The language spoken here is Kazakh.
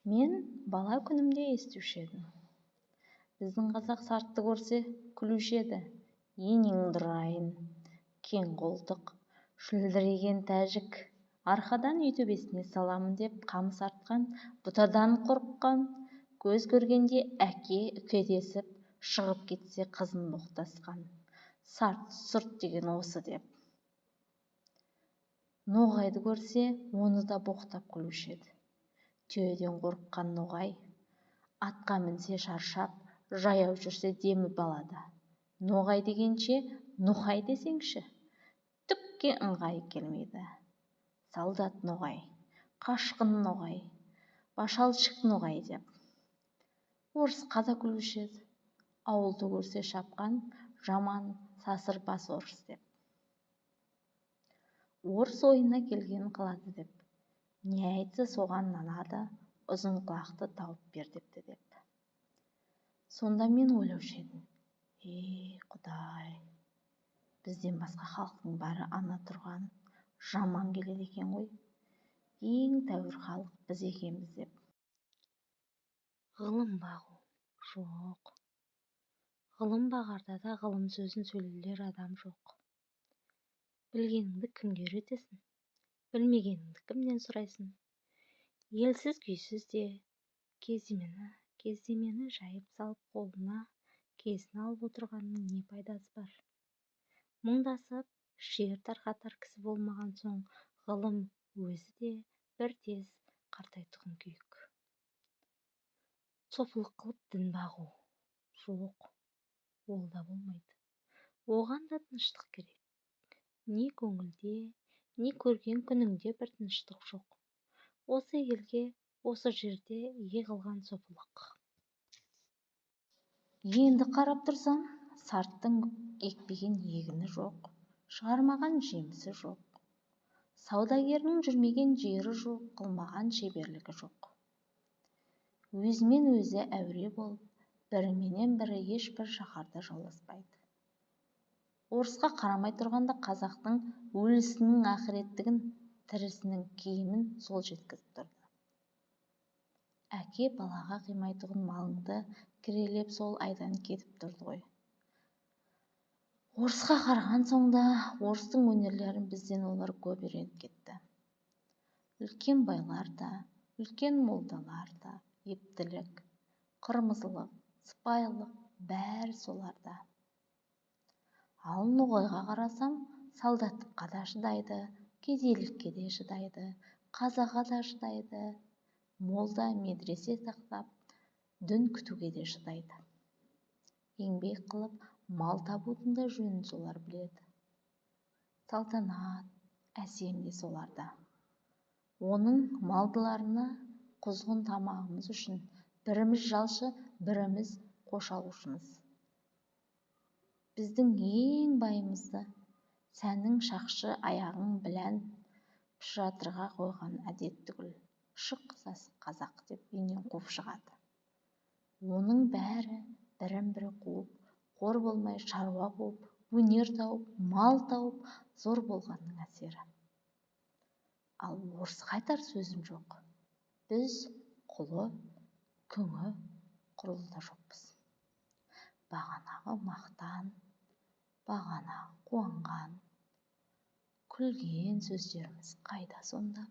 Мен бала күнімде естуші едім. Біздің қазақ сартты көрсе күлуші еді. Енең дұрайын, кең қолтық, шүлдіреген тәжік. Арқадан үй төбесіне саламын деп қамыс артқан, бұтадан қорыққан, көз көргенде әке үкедесіп, шығып кетсе қызын боқтасқан. Сарт сұрт деген осы деп. Ноғайды көрсе, оны да боқтап күлуші еді. Түйеден қорыққан ноғай, атқа мінсе шаршап, жаяу жүрсе демі балада. Ноғай дегенше, Нұхай десеңші, түкке ыңғай келмейді. Солдат ноғай, қашқын ноғай, башалшық ноғай деп. Орысқа да күлуші еді. Ауылды көрсе шапқан, жаман сасыр бас орыс деп. Орыс ойына келген қылады деп. Не айтса соған нанады, ұзын құлақты тауып бер депті деп. Сонда мен ойлаушы едім. Құдай, бізден басқа халықтың бәрі ана тұрған жаман келеді екен ғой. Ең тәуір халық біз екенбіз деп. Ғылым бағу жоқ. Ғылым бағарда да ғылым сөзін сөйлелер адам жоқ. Білгеніңді кімге үйретесің? Білмегеніңді кімнен сұрайсың? Елсіз күйсіз де кездемені жайып салып қолына кезін алып отырғанның не пайдасы бар? Мұңдасып, шер тарқатар кісі болмаған соң, ғылым өзі де бір тез қартайтұғын күйік. Сопылық қылып дін бағу жоқ, ол да болмайды. Оған да тыныштық керек. Не көңілде, не көрген күніңде бір тыныштық жоқ. Осы елге, осы жерде еғылған сопылық. Енді қарап тұрсам, сарттың екпеген егіні жоқ, шығармаған жемісі жоқ. Саудагерінің жүрмеген жері жоқ, қылмаған шеберлігі жоқ. Өзімен өзі әуре болып, біріменен бірі ешбір шаһарда жауласпайды. Орысқа қарамай тұрғанда қазақтың өлісінің ақыреттігін, тірісінің киімін сол жеткізіп тұрды. Әке балаға қимайтұғын малыңды кірелеп сол айдан кетіп тұрды ғой. Орысқа қараған соң да орыстың өнерлерін бізден олар көп үйреніп кетті. Үлкен байлар да, үлкен молдалар да, ептілік, қырмызылық, сыпайылық бәрі соларда. Ал ноғайға қарасам, солдаттыққа да шыдайды, кедейлікке де шыдайды, қазаға да шыдайды, молда медресе сақтап, дін күтуге де шыдайды. Еңбек қылып, мал табудың да жөнін солар біледі. Салтанат, әсем де соларда. Оның малдыларына құзғын тамағымыз үшін біріміз жалшы, біріміз қош алушымыз. Біздің ең байымызды сәнің шақшы аяғың білән пышатырға қойған әдет түгіл, шық сасық қазақ деп үйінен қуып шығады. Оның бәрі бірін-бірі қуып, қор болмай шаруа қуып, өнер тауып, мал тауып, зор болғанның әсері. Ал орысқа айтар сөзім жоқ. Біз құлы, күңі, құрылда жоқпыз. Бағанағы мақтан, бағанағы қуанған, күлген сөздеріміз қайда сонда?